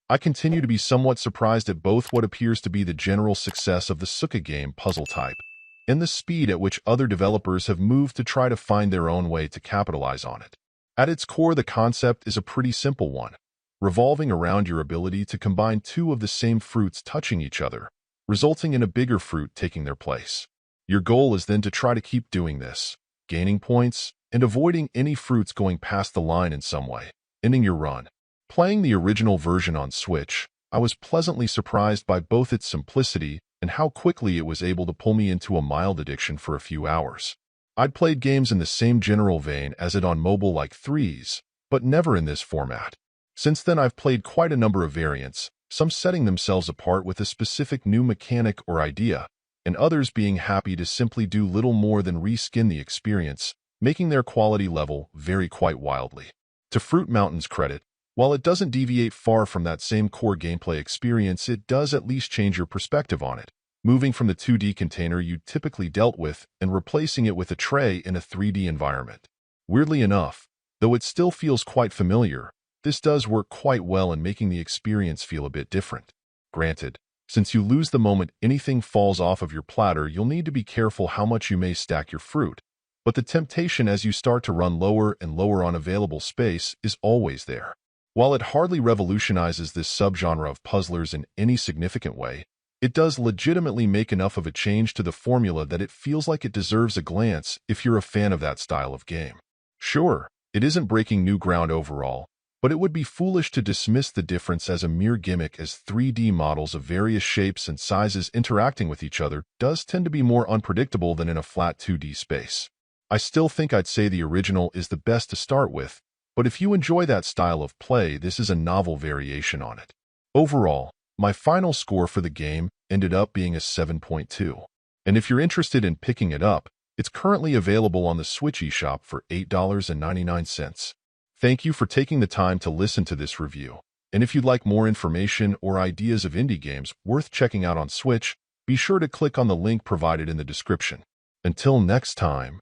I continue to be somewhat surprised at both what appears to be the general success of the Suika Game puzzle type and the speed at which other developers have moved to try to find their own way to capitalize on it. At its core, the concept is a pretty simple one, revolving around your ability to combine two of the same fruits touching each other, resulting in a bigger fruit taking their place. Your goal is then to try to keep doing this, gaining points, and avoiding any fruits going past the line in some way, ending your run. Playing the original version on Switch, I was pleasantly surprised by both its simplicity and how quickly it was able to pull me into a mild addiction for a few hours. I'd played games in the same general vein as it on mobile like Threes, but never in this format. Since then, I've played quite a number of variants, some setting themselves apart with a specific new mechanic or idea, and others being happy to simply do little more than reskin the experience, making their quality level vary quite wildly. To Fruit Mountain's credit, while it doesn't deviate far from that same core gameplay experience, it does at least change your perspective on it, moving from the 2D container you typically dealt with and replacing it with a tray in a 3D environment. Weirdly enough, though it still feels quite familiar, this does work quite well in making the experience feel a bit different. Granted, since you lose the moment anything falls off of your platter, you'll need to be careful how much you may stack your fruit, but the temptation as you start to run lower and lower on available space is always there. While it hardly revolutionizes this subgenre of puzzlers in any significant way, it does legitimately make enough of a change to the formula that it feels like it deserves a glance if you're a fan of that style of game. Sure, it isn't breaking new ground overall, but it would be foolish to dismiss the difference as a mere gimmick, as 3D models of various shapes and sizes interacting with each other does tend to be more unpredictable than in a flat 2D space. I still think I'd say the original is the best to start with, but if you enjoy that style of play, this is a novel variation on it. Overall, my final score for the game ended up being a 7.2. And if you're interested in picking it up, it's currently available on the Switch eShop for $8.99. Thank you for taking the time to listen to this review. And if you'd like more information or ideas of indie games worth checking out on Switch, be sure to click on the link provided in the description. Until next time.